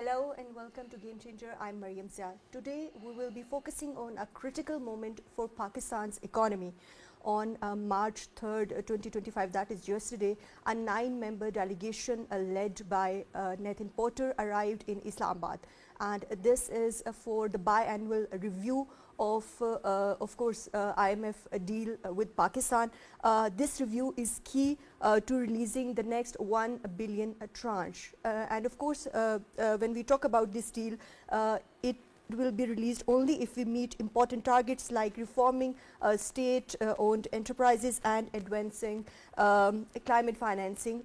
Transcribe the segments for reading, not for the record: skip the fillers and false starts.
Hello and welcome to Game Changer. I'm Mariam Zia. Today we will be focusing on a critical moment for Pakistan's economy. On March 3rd, 2025, that is yesterday, a 9-member delegation led by Nathan Porter arrived in Islamabad. And this is for the biannual review of course, IMF deal with Pakistan. This review is key to releasing the next 1 billion tranche. And of course, when we talk about this deal, it will be released only if we meet important targets like reforming state-owned enterprises and advancing climate financing,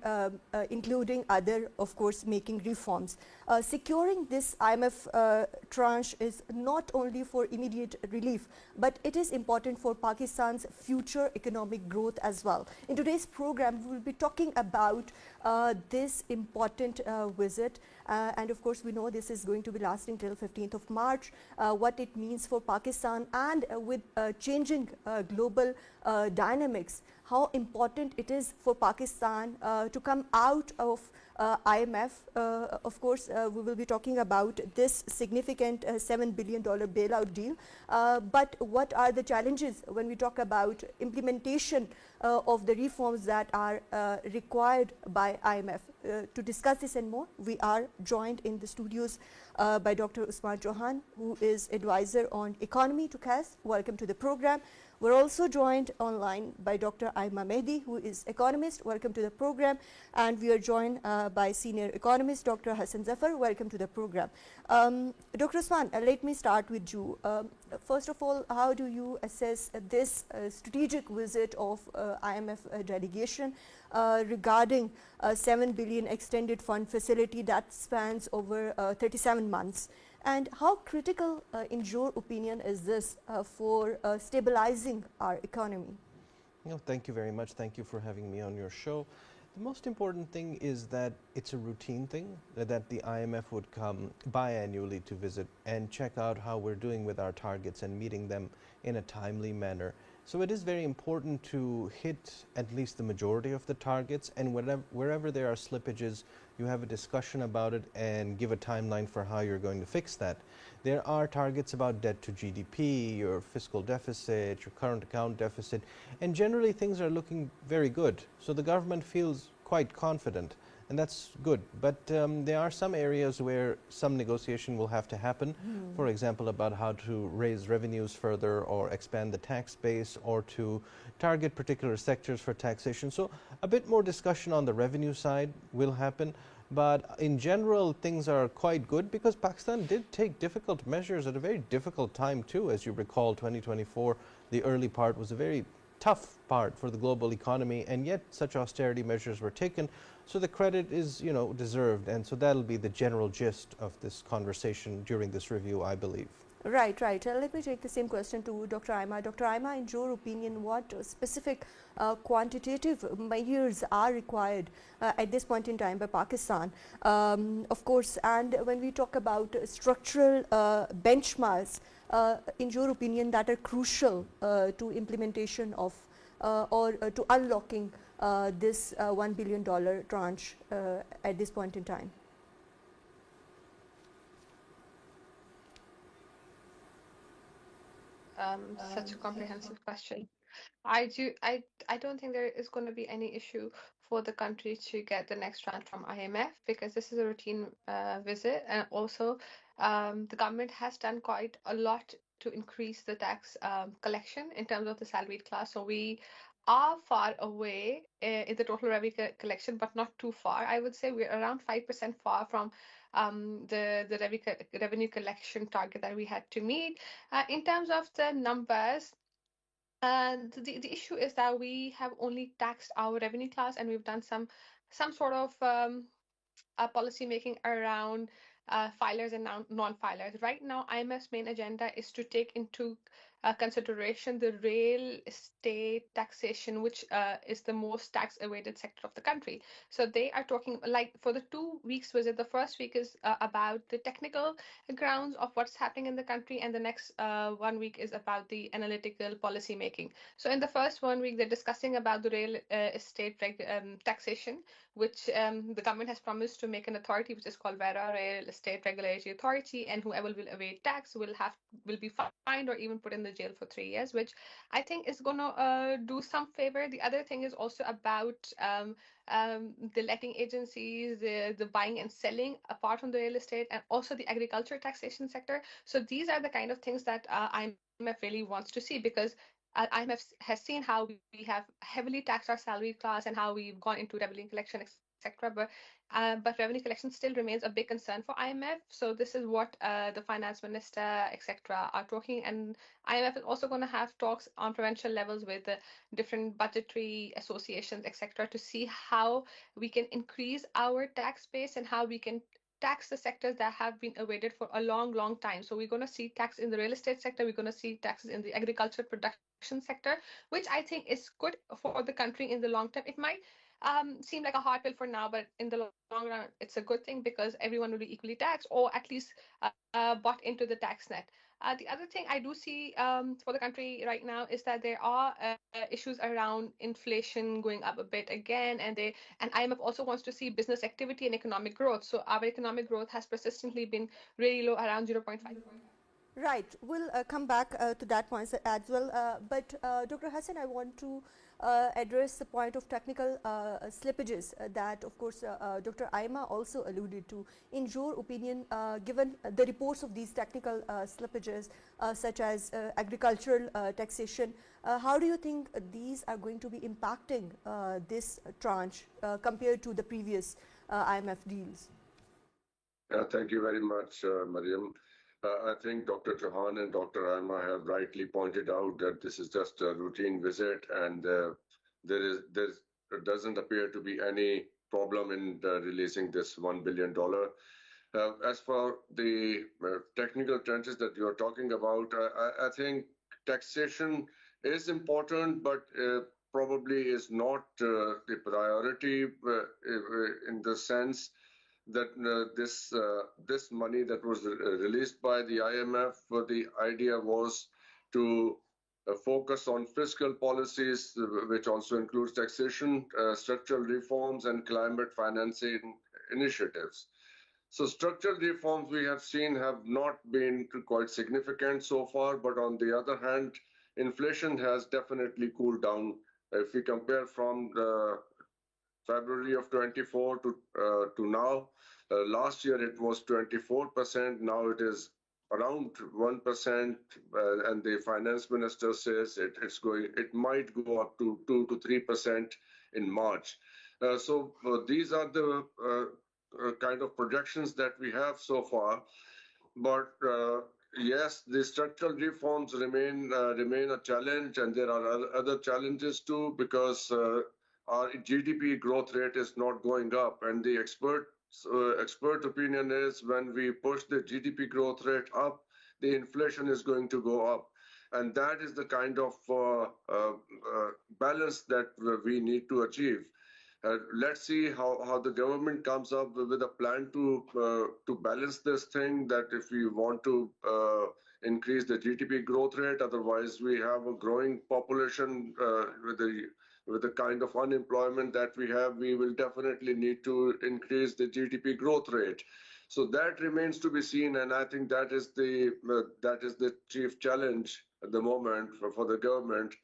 including other, of course, making reforms. Securing this IMF tranche is not only for immediate relief, but it is important for Pakistan's future economic growth as well. In today's program, we will be talking about this important visit, and of course, we know this is going to be lasting till 15th of March, what it means for Pakistan, and with changing global dynamics, how important it is for Pakistan to come out of IMF. Of course, we will be talking about this significant $7 billion bailout deal. But what are the challenges when we talk about implementation of the reforms that are required by IMF? To discuss this and more, we are joined in the studios by Dr. Usman Chohan, who is advisor on economy to CAS. Welcome to the program. We're also joined online by Dr. Aima Mehdi, who is economist. Welcome to the program. And we are joined by senior economist Dr. Hassan Zafar. Welcome to the program. Dr. Usman, let me start with you. First of all, how do you assess this strategic visit of IMF delegation regarding 7 billion extended fund facility that spans over 37 months? And how critical, in your opinion, is this for stabilizing our economy? Thank you very much. Thank you for having me on your show. The most important thing is that it's a routine thing, that the IMF would come biannually to visit and check out how we're doing with our targets and meeting them in a timely manner. So it is very important to hit at least the majority of the targets, and wherever there are slippages, you have a discussion about it and give a timeline for how you're going to fix that. There are targets about debt to GDP, your fiscal deficit, your current account deficit, and generally things are looking very good. So the government feels quite confident, and that's good. But there are some areas where some negotiation will have to happen. For example, about how to raise revenues further or expand the tax base or to target particular sectors for taxation. So a bit more discussion on the revenue side will happen. But in general, things are quite good because Pakistan did take difficult measures at a very difficult time too. As you recall, 2024, the early part was a very tough part for the global economy, and yet such austerity measures were taken. So the credit is, deserved, and so that'll be the general gist of this conversation during this review, I believe. Right. Let me take the same question to Dr. Aima. Dr. Aima, in your opinion, what specific quantitative measures are required at this point in time by Pakistan? Of course, and when we talk about structural benchmarks, in your opinion, that are crucial to implementation of or to unlocking this $1 billion tranche at this point in time? Such a comprehensive question. I don't think there is going to be any issue for the country to get the next tranche from IMF because this is a routine visit, and also the government has done quite a lot to increase the tax collection in terms of the salaried class. So we are far away in the total revenue collection, but not too far. I would say we're around 5% far from the revenue collection target that we had to meet. In terms of the numbers, and the issue is that we have only taxed our revenue class, and we've done some sort of policy making around filers and non-filers. Right now, IMF's main agenda is to take into consideration the real estate taxation, which is the most tax evaded sector of the country. So they are talking, like, for the 2 weeks visit, the first week is about the technical grounds of what's happening in the country, and the next 1 week is about the analytical policy making. So in the first 1 week, they're discussing about the real estate taxation, which the government has promised to make an authority which is called VERA, Real Estate Regulatory Authority, and whoever will evade tax will be fined or even put in the jail for 3 years, which I think is going to do some favor. The other thing is also about the letting agencies, the buying and selling apart from the real estate, and also the agriculture taxation sector. So these are the kind of things that IMF really wants to see, because IMF has seen how we have heavily taxed our salary class and how we've gone into revenue collection, etc. But revenue collection still remains a big concern for IMF. So this is what the finance minister, etc., are talking. And IMF is also going to have talks on provincial levels with different budgetary associations, etc., to see how we can increase our tax base and how we can tax the sectors that have been evaded for a long, long time. So we're going to see tax in the real estate sector. We're going to see taxes in the agriculture production sector, which I think is good for the country in the long term. It might seem like a hard pill for now, but in the long run, it's a good thing because everyone will be equally taxed, or at least bought into the tax net. The other thing I do see for the country right now is that there are issues around inflation going up a bit again, and IMF also wants to see business activity and economic growth. So our economic growth has persistently been really low, around 0.5. Right, we'll come back to that point as well. But Dr. Hassan, I want to address the point of technical slippages that, of course, Dr. Aima also alluded to. In your opinion, given the reports of these technical slippages, such as agricultural taxation, how do you think these are going to be impacting this tranche compared to the previous IMF deals? Thank you very much, Mariam. I think Dr. Chohan and Dr. Aima have rightly pointed out that this is just a routine visit, and there doesn't appear to be any problem in releasing this $1 billion. As for the technical trenches that you are talking about, I think taxation is important, but probably is not the priority in the sense that this money that was released by the IMF, the idea was to focus on fiscal policies, which also includes taxation, structural reforms, and climate financing initiatives. So structural reforms we have seen have not been quite significant so far, but on the other hand, inflation has definitely cooled down. If we compare from the February of 24 to now. Last year it was 24%. Now it is around 1%, and the finance minister says it might go up to 2 to 3% in March. So these are the kind of projections that we have so far. But yes, the structural reforms remain a challenge, and there are other challenges too, because our GDP growth rate is not going up, and the expert opinion is when we push the GDP growth rate up, the inflation is going to go up, and that is the kind of balance that we need to achieve. Let's see how the government comes up with a plan to balance this thing. That if we want to increase the GDP growth rate, otherwise we have a growing population with the kind of unemployment that we have, we will definitely need to increase the GDP growth rate. So that remains to be seen, and I think that is the chief challenge at the moment for the government,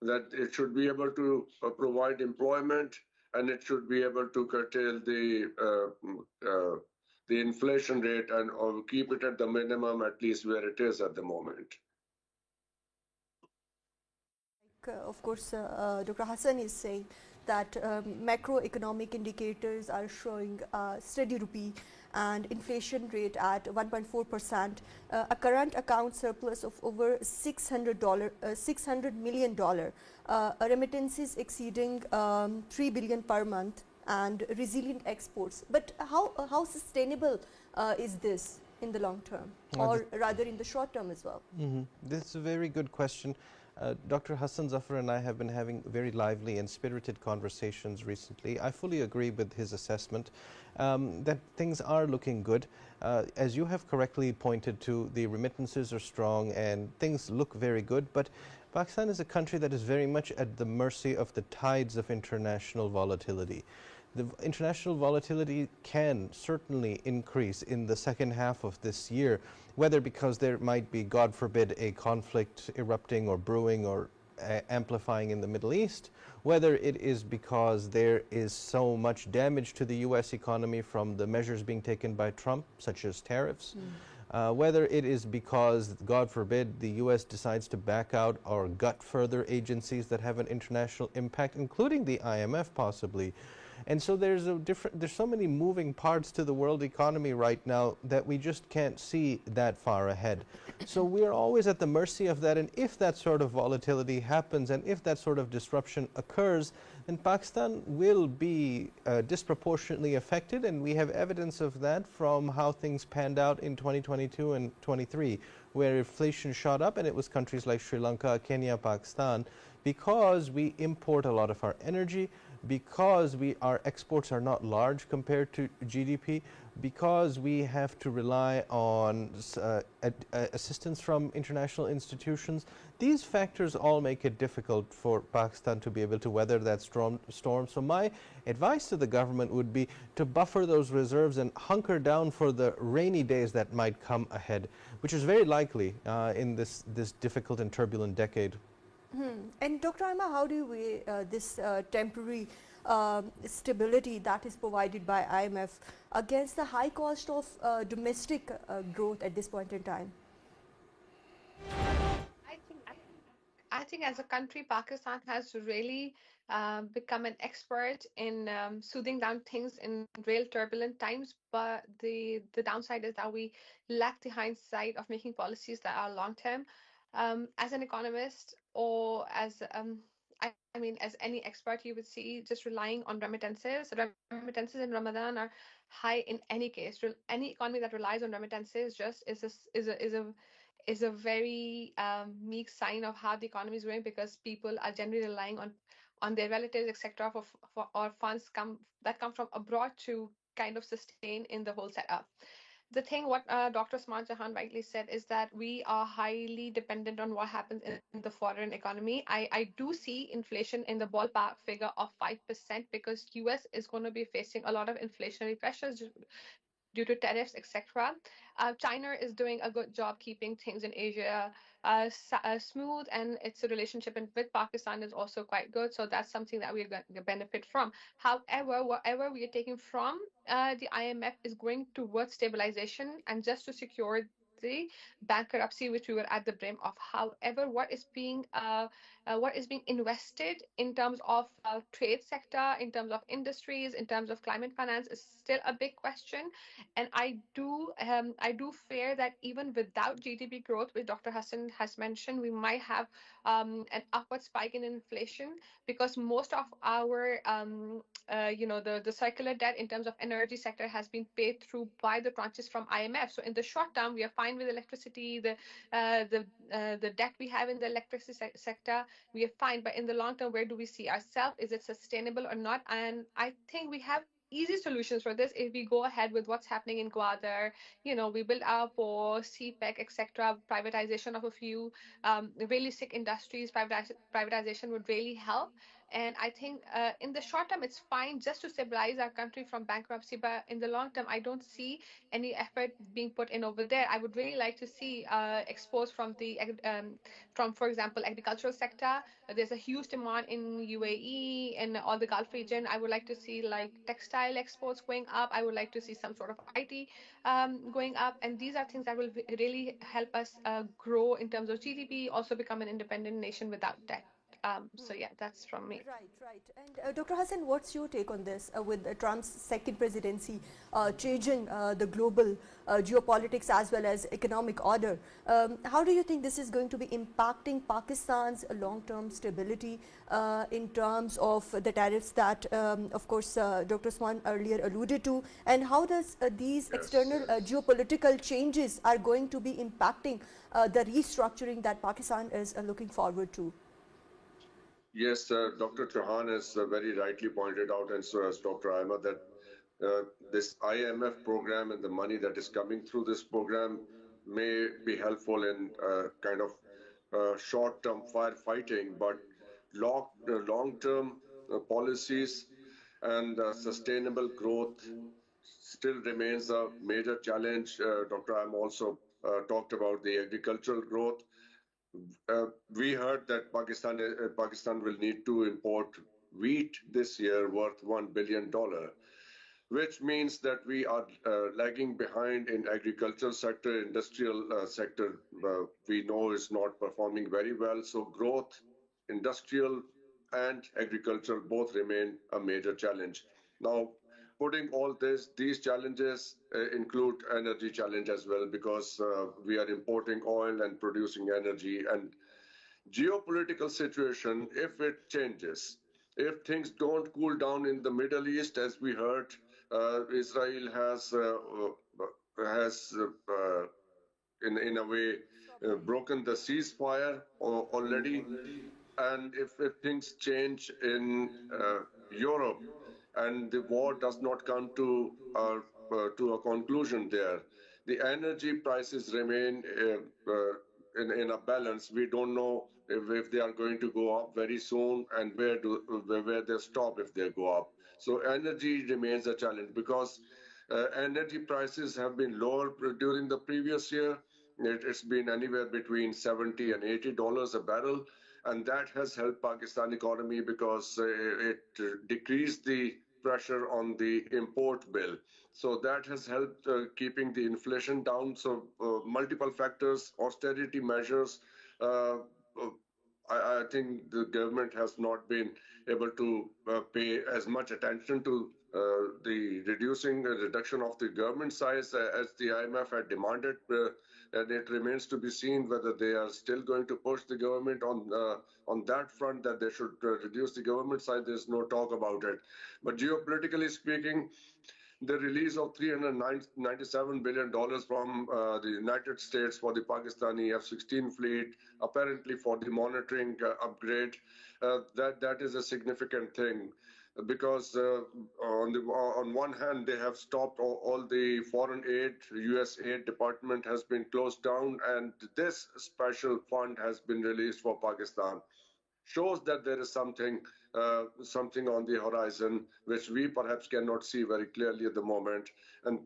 that it should be able to provide employment, and it should be able to curtail the inflation rate or keep it at the minimum, at least where it is at the moment. Of course, Dr. Hassan is saying that macroeconomic indicators are showing steady rupee and inflation rate at 1.4%, a current account surplus of over $600 million, remittances exceeding $3 billion per month, and resilient exports. But how sustainable is this in the long term, or rather in the short term as well? This is a very good question. Dr. Hassan Zafar and I have been having very lively and spirited conversations recently. I fully agree with his assessment that things are looking good. As you have correctly pointed to, the remittances are strong and things look very good, but Pakistan is a country that is very much at the mercy of the tides of international volatility. The international volatility can certainly increase in the second half of this year, whether because there might be, God forbid, a conflict erupting or brewing or amplifying in the Middle East, whether it is because there is so much damage to the U.S. economy from the measures being taken by Trump, such as tariffs, whether it is because, God forbid, the U.S. decides to back out or gut further agencies that have an international impact, including the IMF possibly. And so there's so many moving parts to the world economy right now that we just can't see that far ahead. So we are always at the mercy of that, and if that sort of volatility happens and if that sort of disruption occurs, then Pakistan will be disproportionately affected, and we have evidence of that from how things panned out in 2022 and 23, where inflation shot up, and it was countries like Sri Lanka, Kenya, Pakistan, because we import a lot of our energy, because our exports are not large compared to GDP, because we have to rely on assistance from international institutions. These factors all make it difficult for Pakistan to be able to weather that storm. So my advice to the government would be to buffer those reserves and hunker down for the rainy days that might come ahead, which is very likely in this difficult and turbulent decade. And Dr. Aima, how do you weigh this temporary stability that is provided by IMF against the high cost of domestic growth at this point in time? I think I think as a country, Pakistan has really become an expert in soothing down things in real turbulent times. But the downside is that we lack the hindsight of making policies that are long term. As an economist, or as I mean, as any expert, you would see just relying on remittances. Remittances in Ramadan are high in any case. Any economy that relies on remittances just is a very meek sign of how the economy is growing, because people are generally relying on their relatives, etc., for or funds come from abroad to kind of sustain in the whole setup. The thing what Dr. Usman Jahan rightly said is that we are highly dependent on what happens in the foreign economy. I do see inflation in the ballpark figure of 5%, because US is going to be facing a lot of inflationary pressures due to tariffs, etc. China is doing a good job keeping things in Asia smooth, and its relationship with Pakistan is also quite good. So that's something that we're going to benefit from. However, whatever we are taking from the IMF is going towards stabilization and just to secure the bankruptcy which we were at the brim of. However, what is being invested in terms of trade sector, in terms of industries, in terms of climate finance is still a big question. And I do fear that even without GDP growth, which Dr. Hassan has mentioned, we might have an upward spike in inflation, because most of our the circular debt in terms of energy sector has been paid through by the tranches from IMF. So in the short term, we are fine with electricity, the debt we have in the electricity sector, we are fine. But in the long term, where do we see ourselves? Is it sustainable or not? And I think we have easy solutions for this if we go ahead with what's happening in Gwadar. We build our ports, CPEC, etc. Privatization of a few really sick industries, privatization would really help. And I think in the short term, it's fine just to stabilize our country from bankruptcy. But in the long term, I don't see any effort being put in over there. I would really like to see exports from, for example, agricultural sector. There's a huge demand in UAE and all the Gulf region. I would like to see like textile exports going up. I would like to see some sort of IT going up. And these are things that will really help us grow in terms of GDP, also become an independent nation without debt. So yeah, that's from me. Right, right. And Dr. Hassan, what's your take on this with Trump's second presidency changing the global geopolitics as well as economic order? How do you think this is going to be impacting Pakistan's long-term stability in terms of the tariffs that, of course, Dr. Swan earlier alluded to? And how does these external geopolitical changes are going to be impacting the restructuring that Pakistan is looking forward to? Yes, Dr. Chohan has very rightly pointed out, and so has Dr. Aima, that this IMF program and the money that is coming through this program may be helpful in kind of short-term firefighting, but long-term policies and sustainable growth still remains a major challenge. Dr. I'm also talked about the agricultural growth. We heard that Pakistan will need to import wheat this year worth $1 billion, which means that we are lagging behind in agricultural sector, industrial sector. We know is not performing very well. So growth, industrial and agricultural both remain a major challenge. Now, putting all these challenges include energy challenge as well, because we are importing oil and producing energy, and geopolitical situation, if it changes, if things don't cool down in the Middle East, as we heard, Israel has in a way broken the ceasefire already, and if things change in Europe and the war does not come to a conclusion there, the energy prices remain in a balance. We don't know if they are going to go up very soon and where they stop if they go up. So energy remains a challenge because energy prices have been lower during the previous year. It's been anywhere between $70 and $80 a barrel, and that has helped Pakistan economy because it decreased the pressure on the import bill. So that has helped keeping the inflation down. So multiple factors, austerity measures. Uh, uh, I think the government has not been able to pay as much attention to the reduction of the government size as the IMF had demanded, and it remains to be seen whether they are still going to push the government on that front, that they should reduce the government size. There's no talk about it. But geopolitically speaking, the release of $397 billion from the United States for the Pakistani F-16 fleet, apparently for the monitoring upgrade, that is a significant thing, because on one hand they have stopped all the foreign aid. U.S. Aid Department has been closed down, and this special fund has been released for Pakistan. Shows that there is something on the horizon which we perhaps cannot see very clearly at the moment. And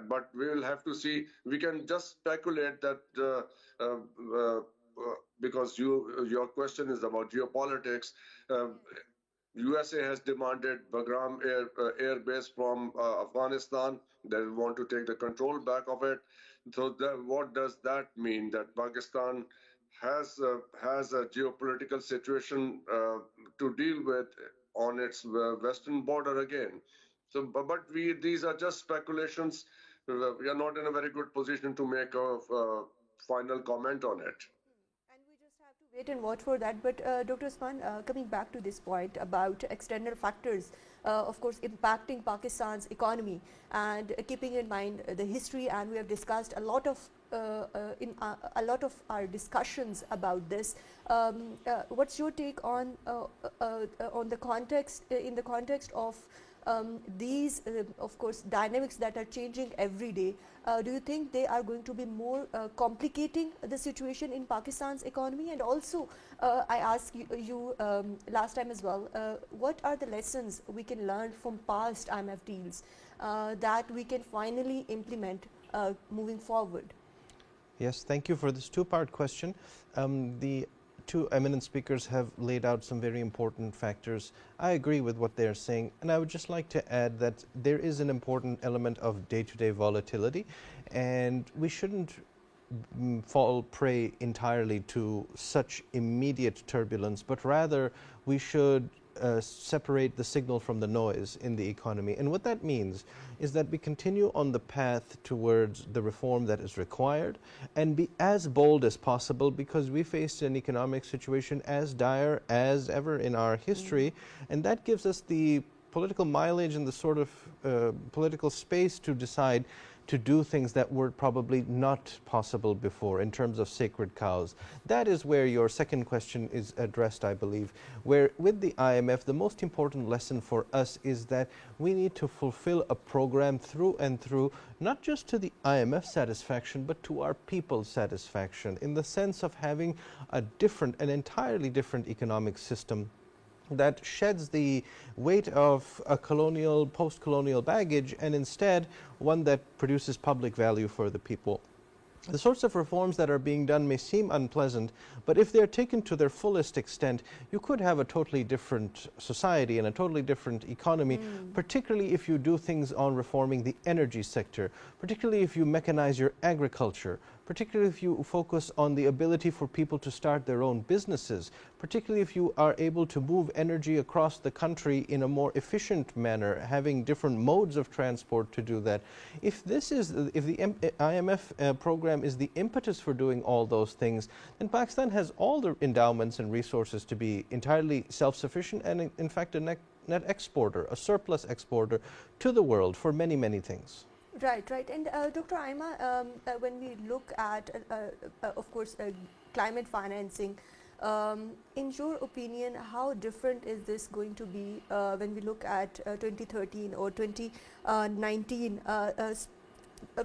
but we will have to see. We can just speculate that because your question is about geopolitics. USA has demanded Bagram air base from Afghanistan. They want to take the control back of it. So what does that mean? That Pakistan has a geopolitical situation to deal with on its western border again. So, but these are just speculations. We are not in a very good position to make a final comment on it. And we just have to wait and watch for that. But Dr. Usman, coming back to this point about external factors, of course, impacting Pakistan's economy, and keeping in mind the history, and we have discussed a lot of our discussions about this. What's your take on the context in the context of these, of course, dynamics that are changing every day? Do you think they are going to be more complicating the situation in Pakistan's economy? And also, I asked you last time as well, what are the lessons we can learn from past IMF deals that we can finally implement moving forward? Yes, thank you for this two-part question. The two eminent speakers have laid out some very important factors. I agree with what they're saying, and I would just like to add that there is an important element of day-to-day volatility, and we shouldn't fall prey entirely to such immediate turbulence, but rather we should separate the signal from the noise in the economy. And what that means is that we continue on the path towards the reform that is required and be as bold as possible, because we faced an economic situation as dire as ever in our history, and that gives us the political mileage and the sort of political space to decide to do things that were probably not possible before in terms of sacred cows. That is where your second question is addressed, I believe, where with the IMF, the most important lesson for us is that we need to fulfill a program through and through, not just to the IMF satisfaction, but to our people's satisfaction, in the sense of having an entirely different economic system that sheds the weight of a colonial, post colonial baggage and instead one that produces public value for the people. The sorts of reforms that are being done may seem unpleasant, but if they're taken to their fullest extent, you could have a totally different society and a totally different economy, particularly if you do things on reforming the energy sector, particularly if you mechanize your agriculture, particularly if you focus on the ability for people to start their own businesses, particularly if you are able to move energy across the country in a more efficient manner, having different modes of transport to do that. If the IMF program is the impetus for doing all those things, then Pakistan has all the endowments and resources to be entirely self-sufficient and in fact a net exporter, a surplus exporter to the world for many, many things. Right, right. And Dr. Aima, when we look at, of course, climate financing, in your opinion, how different is this going to be when we look at 2013 or 2019?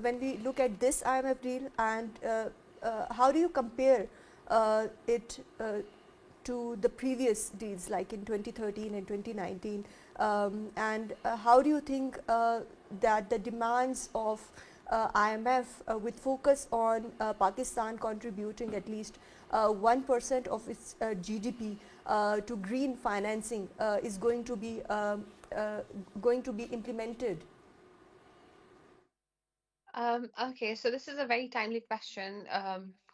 When we look at this IMF deal, and how do you compare it to the previous deals like in 2013 and 2019, and how do you think that the demands of IMF with focus on Pakistan contributing at least 1% of its GDP to green financing is going to be implemented? Okay, so this is a very timely question,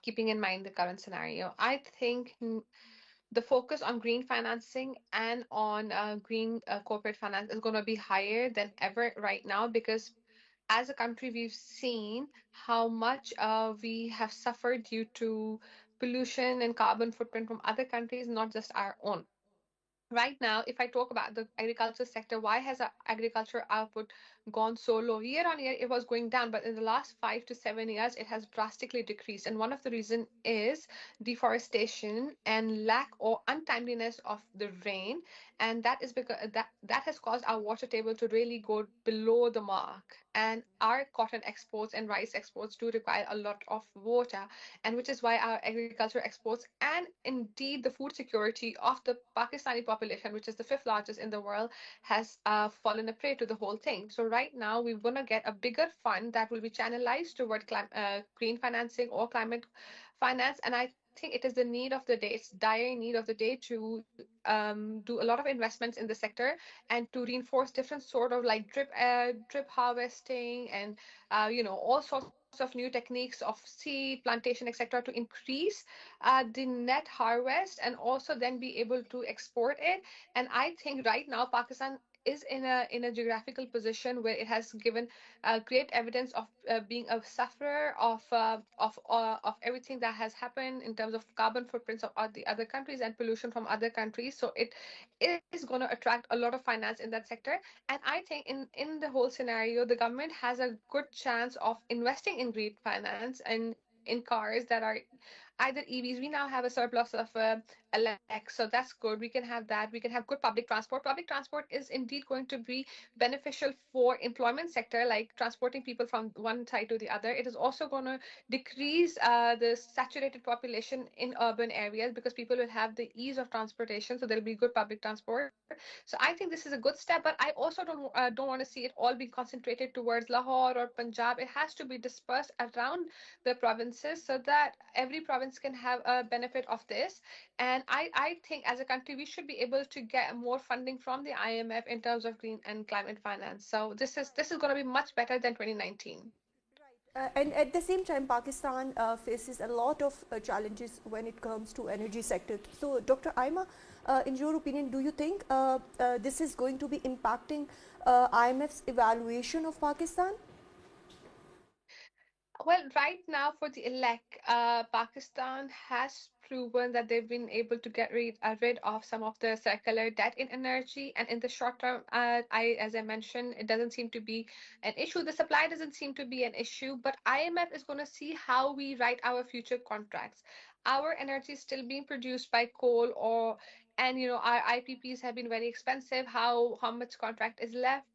keeping in mind the current scenario. I think the focus on green financing and on green corporate finance is going to be higher than ever right now because as a country, we've seen how much we have suffered due to pollution and carbon footprint from other countries, not just our own. Right now, if I talk about the agriculture sector, why has our agriculture output gone so low? Year on year, it was going down, but in the last 5 to 7 years, it has drastically decreased. And one of the reason is deforestation and lack or untimeliness of the rain, and that is because that has caused our water table to really go below the mark. And our cotton exports and rice exports do require a lot of water, and which is why our agriculture exports and indeed the food security of the Pakistani population, which is the fifth largest in the world, has fallen a prey to the whole thing. So right now we're going to get a bigger fund that will be channelized toward green financing or climate finance, and I think it is the need of the day. It's dire need of the day to do a lot of investments in the sector and to reinforce different sort of like drip harvesting and all sorts of new techniques of seed plantation etc to increase the net harvest and also then be able to export it. And I think right now Pakistan is in a geographical position where it has given great evidence of being a sufferer of everything that has happened in terms of carbon footprints of the other countries and pollution from other countries. So it is going to attract a lot of finance in that sector. And I think in the whole scenario, the government has a good chance of investing in green finance and in cars that are either EVs. We now have a surplus of elect, so that's good. We can have that. We can have good public transport. Public transport is indeed going to be beneficial for employment sector, like transporting people from one side to the other. It is also going to decrease the saturated population in urban areas because people will have the ease of transportation, so there'll be good public transport. So I think this is a good step, but I also don't want to see it all being concentrated towards Lahore or Punjab. It has to be dispersed around the provinces so that every province can have a benefit of this. And I think as a country, we should be able to get more funding from the IMF in terms of green and climate finance. So this is going to be much better than 2019. And at the same time, Pakistan faces a lot of challenges when it comes to energy sector. So, Dr. Aima, in your opinion, do you think this is going to be impacting IMF's evaluation of Pakistan? Well, right now for the elect, Pakistan has proven that they've been able to get rid of some of the circular debt in energy, and in the short term, as I mentioned, it doesn't seem to be an issue. The supply doesn't seem to be an issue, but IMF is going to see how we write our future contracts. Our energy is still being produced by coal, and our IPPs have been very expensive. How much contract is left?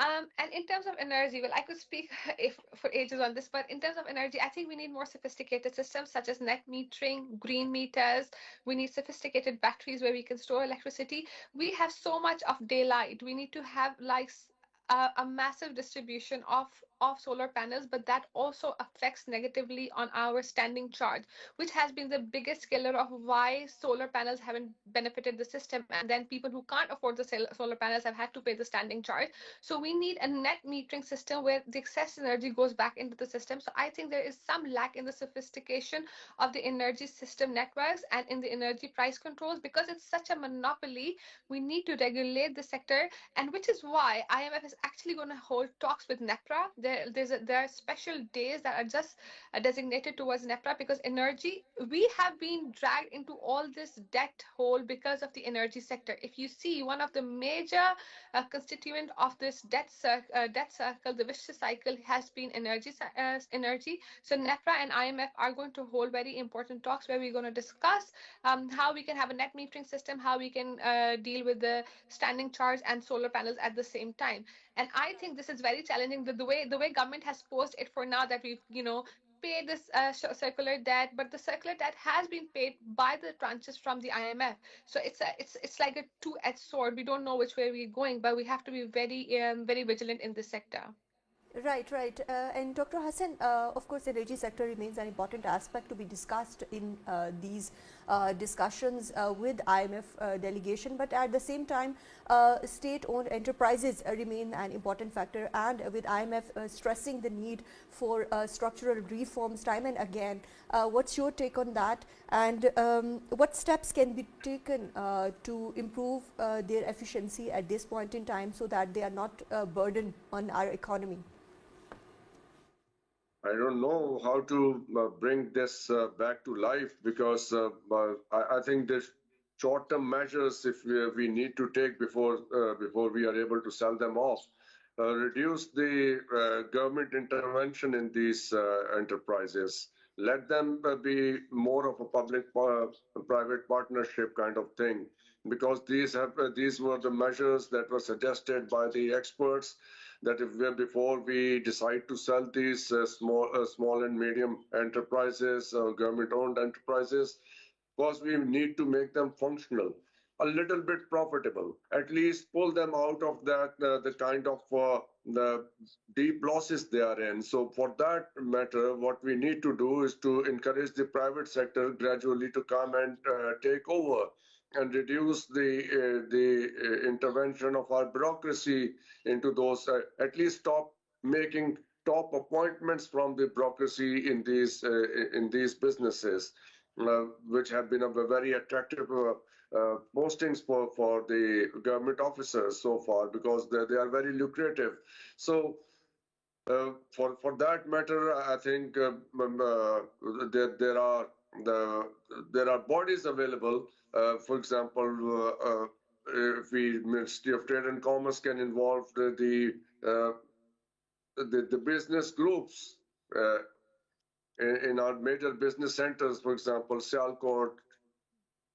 And in terms of energy, well, I could speak if for ages on this, but in terms of energy, I think we need more sophisticated systems such as net metering, green meters. We need sophisticated batteries where we can store electricity. We have so much of daylight. We need to have like a massive distribution of solar panels, but that also affects negatively on our standing charge, which has been the biggest killer of why solar panels haven't benefited the system. And then people who can't afford the solar panels have had to pay the standing charge. So we need a net metering system where the excess energy goes back into the system. So I think there is some lack in the sophistication of the energy system networks and in the energy price controls because it's such a monopoly. We need to regulate the sector, and which is why IMF is actually going to hold talks with NEPRA. There are special days that are just designated towards NEPRA because energy, we have been dragged into all this debt hole because of the energy sector. If you see, one of the major constituent of this debt circle, the vicious cycle, has been energy. So NEPRA and IMF are going to hold very important talks where we're going to discuss how we can have a net metering system, how we can deal with the standing charge and solar panels at the same time. And I think this is very challenging. The way government has posed it for now, that we've pay this circular debt, but the circular debt has been paid by the tranches from the IMF. So it's like a two-edged sword. We don't know which way we're going, but we have to be very vigilant in this sector. Right, right. And Dr. Hassan, of course, the energy sector remains an important aspect to be discussed in these discussions with IMF delegation. But at the same time, state-owned enterprises remain an important factor. And with IMF stressing the need for structural reforms time and again, what's your take on that? And what steps can be taken to improve their efficiency at this point in time so that they are not a burden on our economy? I don't know how to bring this back to life because I think there's short-term measures if we need to take before we are able to sell them off. Reduce the government intervention in these enterprises. Let them be more of a public-private partnership kind of thing, because these were the measures that were suggested by the experts, that if before we decide to sell these small and medium enterprises, government-owned enterprises, because we need to make them functional, a little bit profitable, at least pull them out of that the kind of the deep losses they are in. So for that matter, what we need to do is to encourage the private sector gradually to come and take over and reduce the intervention of our bureaucracy into those. At least stop making top appointments from the bureaucracy in these businesses, which have been a very attractive postings for the government officers so far, because they are very lucrative. So for that matter, I think there are there are bodies available. For example, if we Ministry of Trade and Commerce can involve the business groups in our major business centers, for example, Sialkot,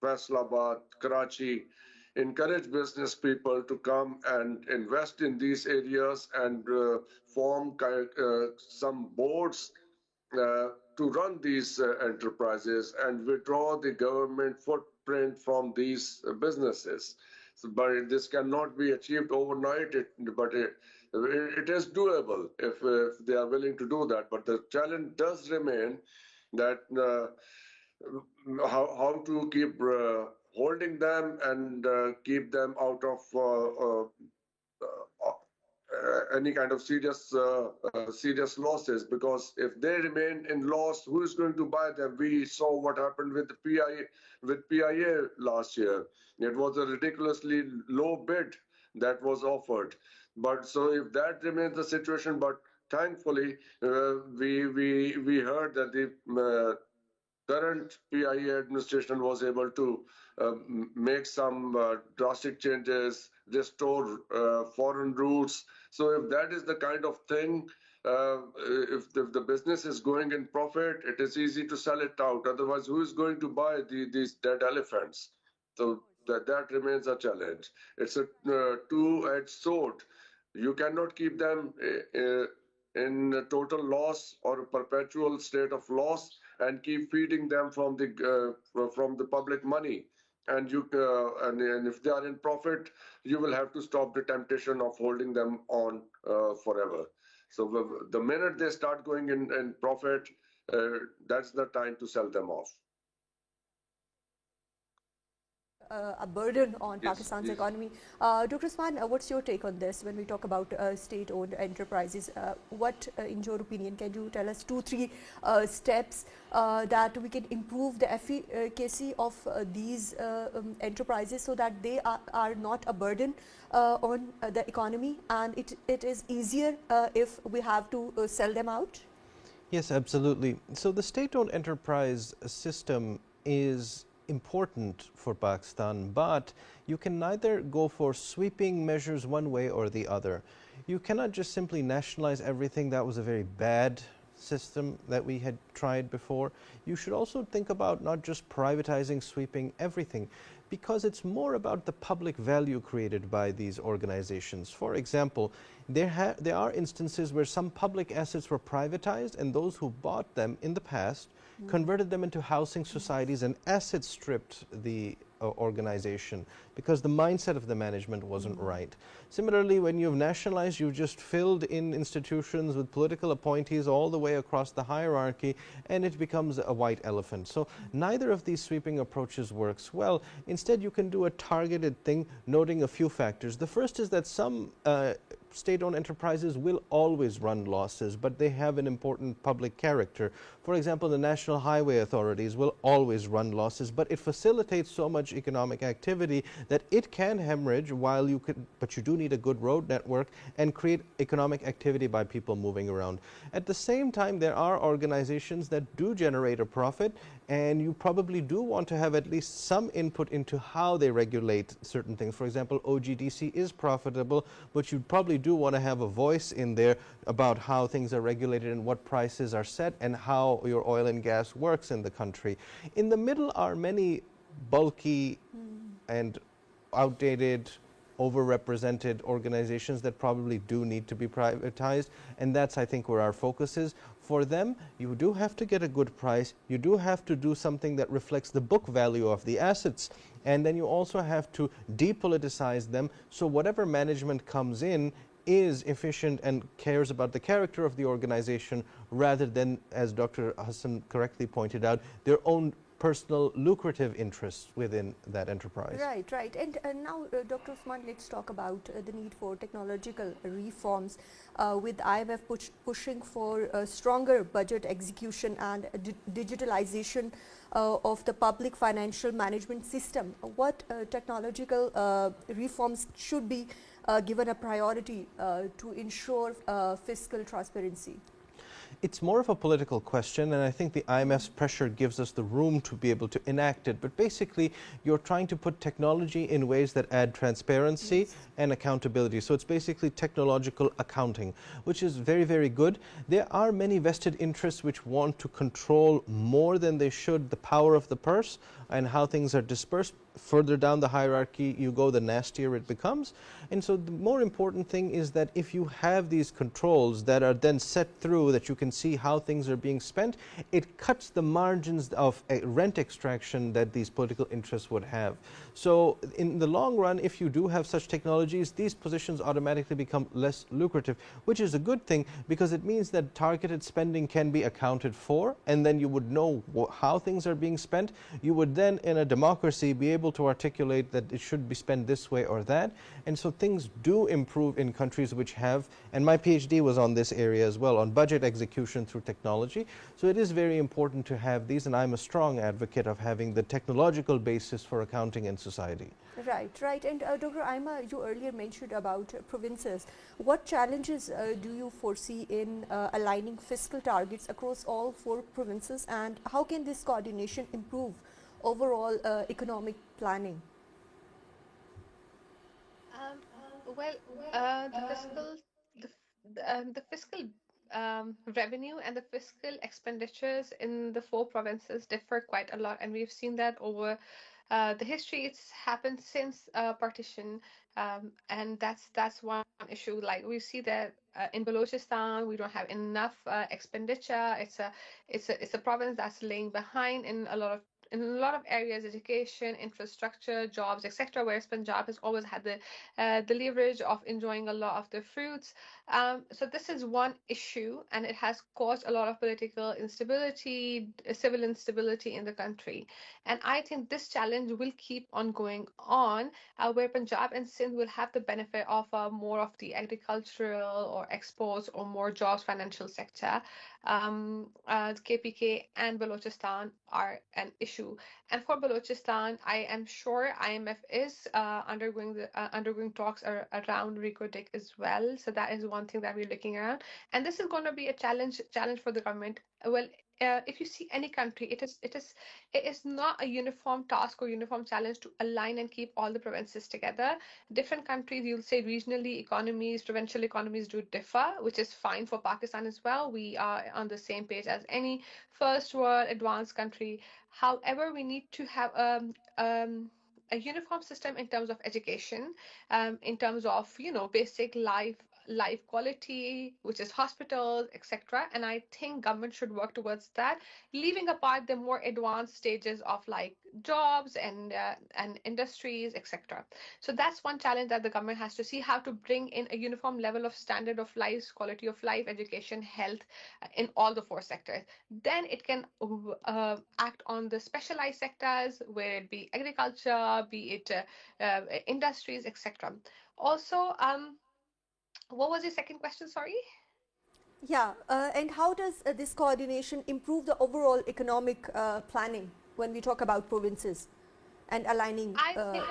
Faisalabad, Karachi, encourage business people to come and invest in these areas and form some boards to run these enterprises and withdraw the government footprint from these businesses. So, but this cannot be achieved overnight, but it is doable if they are willing to do that. But the challenge does remain that how to keep holding them and keep them out of any kind of serious losses, because if they remain in loss, who is going to buy them? We saw what happened with PIA last year. It was a ridiculously low bid that was offered. But so if that remains the situation, but thankfully we heard that the current PIA administration was able to make some drastic changes, restore foreign routes. So if that is the kind of thing, if the business is going in profit, it is easy to sell it out. Otherwise, who is going to buy these dead elephants? So that remains a challenge. It's a two-edged sword. You cannot keep them in a total loss or a perpetual state of loss and keep feeding them from the public money. And if they are in profit, you will have to stop the temptation of holding them on forever. So the minute they start going in profit, that's the time to sell them off. A burden on Yes, Pakistan's please. economy. Dr. Usman, what's your take on this when we talk about state-owned enterprises? What, in your opinion, can you tell us two, three steps that we can improve the efficacy of these enterprises so that they are not a burden on the economy, and it is easier if we have to sell them out? Yes, absolutely. So the state-owned enterprise system is important for Pakistan, but you can neither go for sweeping measures one way or the other. You cannot just simply nationalize everything. That was a very bad system that we had tried before. You should also think about not just privatizing, sweeping everything, because it's more about the public value created by these organizations. For example, there are instances where some public assets were privatized, and those who bought them in the past converted them into housing societies and asset stripped the organization because the mindset of the management wasn't right. Similarly, when you've nationalized, you've just filled in institutions with political appointees all the way across the hierarchy, and it becomes a white elephant. So neither of these sweeping approaches works well. Instead, you can do a targeted thing, noting a few factors. The first is that some state-owned enterprises will always run losses, but they have an important public character. For example, the national highway authorities will always run losses, but it facilitates so much economic activity that it can hemorrhage but you do need a good road network and create economic activity by people moving around. At the same time, there are organizations that do generate a profit, and you probably do want to have at least some input into how they regulate certain things. For example, OGDC is profitable, but you probably do want to have a voice in there about how things are regulated and what prices are set and how your oil and gas works in the country. In the middle are many bulky and outdated, overrepresented organizations that probably do need to be privatized, and that's, I think, where our focus is. For them, you do have to get a good price, you do have to do something that reflects the book value of the assets, and then you also have to depoliticize them, so whatever management comes in is efficient and cares about the character of the organization rather than, as Dr. Hassan correctly pointed out, their own personal lucrative interests within that enterprise. Right, right. And now, Dr. Usman, let's talk about the need for technological reforms with IMF pushing for stronger budget execution and digitalization of the public financial management system. What technological reforms should be given a priority to ensure fiscal transparency? It's more of a political question, and I think the IMF's pressure gives us the room to be able to enact it. But basically, you're trying to put technology in ways that add transparency and accountability. So it's basically technological accounting, which is very, very good. There are many vested interests which want to control more than they should the power of the purse and how things are dispersed. Further down the hierarchy you go, the nastier it becomes. And so the more important thing is that if you have these controls that are then set through, that you can see how things are being spent, it cuts the margins of rent extraction that these political interests would have. So in the long run, if you do have such technologies, these positions automatically become less lucrative, which is a good thing because it means that targeted spending can be accounted for, and then you would know how things are being spent. You would then, in a democracy, be able to articulate that it should be spent this way or that. And so things do improve in countries which have, and my PhD was on this area as well, on budget execution through technology. So it is very important to have these, and I'm a strong advocate of having the technological basis for accounting in society. Right, right. And Dr. Aima, you earlier mentioned about provinces. What challenges do you foresee in aligning fiscal targets across all four provinces, and how can this coordination improve overall economic planning? Um, well, the fiscal the fiscal revenue and the fiscal expenditures in the four provinces differ quite a lot, and we've seen that over the history. It's happened since partition. and that's one issue. Like we see that in Balochistan, we don't have enough expenditure. It's a province that's laying behind in a lot of areas, education, infrastructure, jobs, etc. Whereas Punjab has always had the leverage of enjoying a lot of the fruits. So this is one issue, and it has caused a lot of political instability, civil instability in the country. And I think this challenge will keep on going on, where Punjab and Sindh will have the benefit of more of the agricultural or exports or more jobs financial sector. KPK and Balochistan are an issue. And for Balochistan, I am sure IMF is undergoing talks around Ricodic as well. So that is one thing that we're looking at. And this is going to be a challenge for the government. Well, if you see any country, it is not a uniform task or uniform challenge to align and keep all the provinces together. Different countries, you'll say regionally economies, provincial economies do differ, which is fine for Pakistan as well. We are on the same page as any first world advanced country. However, we need to have a uniform system in terms of education, in terms of basic life quality, which is hospitals, etc. And I think government should work towards that, leaving apart the more advanced stages of like jobs and industries, etc. So that's one challenge that the government has to see, how to bring in a uniform level of standard of life, quality of life, education, health, in all the four sectors. Then it can act on the specialized sectors, where it be agriculture, be it industries, etc. Also, what was your second question? Sorry. Yeah, and how does this coordination improve the overall economic planning when we talk about provinces and aligning? I think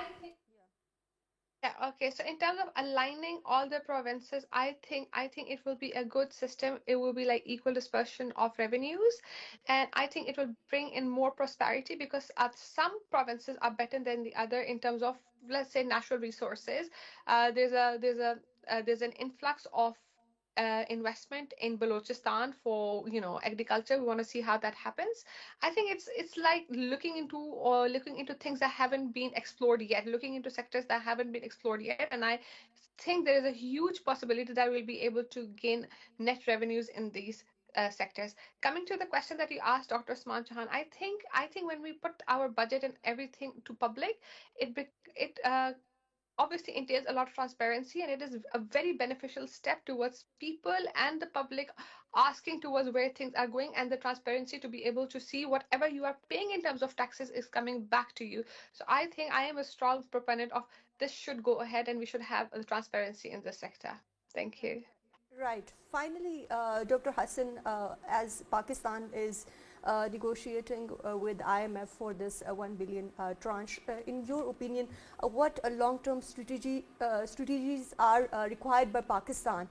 Yeah, okay. So in terms of aligning all the provinces, I think it will be a good system. It will be like equal dispersion of revenues, and I think it will bring in more prosperity because some provinces are better than the other in terms of, let's say, natural resources. There's an influx of investment in Balochistan for agriculture. We want to see how that happens. I think it's like looking into things that haven't been explored yet, looking into sectors that haven't been explored yet, and I think there is a huge possibility that we'll be able to gain net revenues in these sectors. Coming to the question that you asked, Dr. Usman Chahan, I think when we put our budget and everything to public, it obviously entails a lot of transparency, and it is a very beneficial step towards people and the public asking towards where things are going, and the transparency to be able to see whatever you are paying in terms of taxes is coming back to you. So I think I am a strong proponent of this should go ahead, and we should have transparency in this sector. Thank you. Right. Finally, Dr. Hassan, as Pakistan is negotiating with IMF for this 1 billion tranche, in your opinion, what long-term strategies are required by Pakistan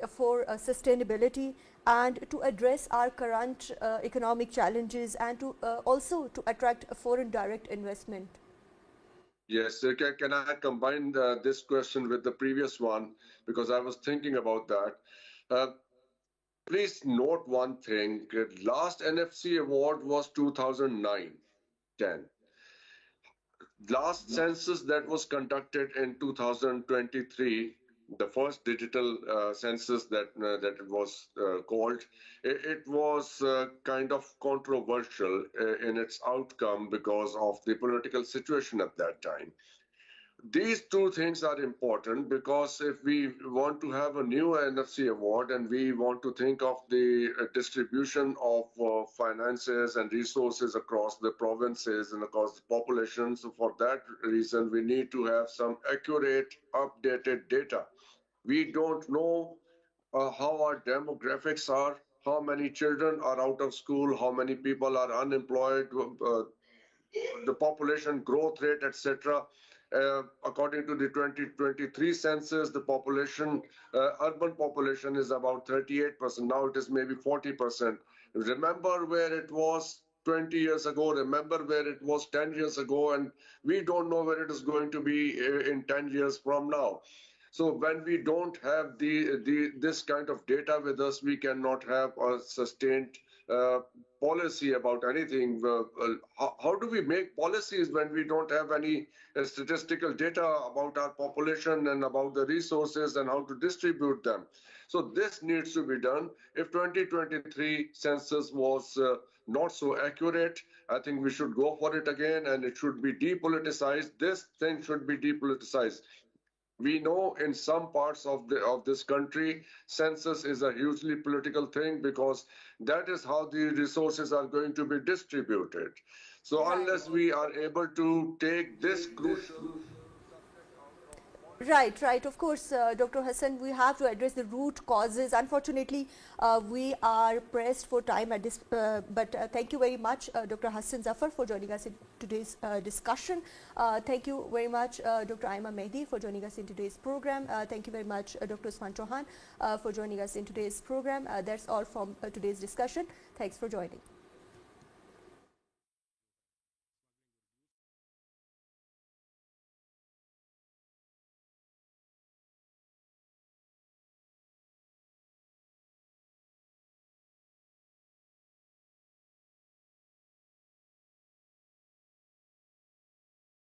for sustainability and to address our current economic challenges and to also to attract foreign direct investment? Yes, can I combine this question with the previous one because I was thinking about that. Uh, Please note one thing. Last NFC award was 2009, 10. Last census that was conducted in 2023, the first digital census that it was called, it was kind of controversial in its outcome because of the political situation at that time. These two things are important because if we want to have a new NFC award and we want to think of the distribution of finances and resources across the provinces and across the population, so for that reason, we need to have some accurate, updated data. We don't know how our demographics are, how many children are out of school, how many people are unemployed, the population growth rate, etc. According to the 2023 census, the population, urban population is about 38%. Now it is maybe 40%. Remember where it was 20 years ago, remember where it was 10 years ago, and we don't know where it is going to be in 10 years from now. So when we don't have this kind of data with us, we cannot have a sustained uh, policy about anything. How do we make policies when we don't have any statistical data about our population and about the resources and how to distribute them? So this needs to be done. If 2023 census was not so accurate, I think we should go for it again, and it should be depoliticized. This thing should be depoliticized. We know in some parts of this country, census is a hugely political thing because that is how the resources are going to be distributed. So Right. unless we are able to take this crucial Right, right. Of course, Dr. Hassan, we have to address the root causes. Unfortunately, we are pressed for time at this, but thank you very much, Dr. Hassan Zafar, for joining us in today's discussion. Thank you very much, Dr. Aima Mehdi, for joining us in today's program. Thank you very much, Dr. Usman Chohan, for joining us in today's program. That's all from today's discussion. Thanks for joining.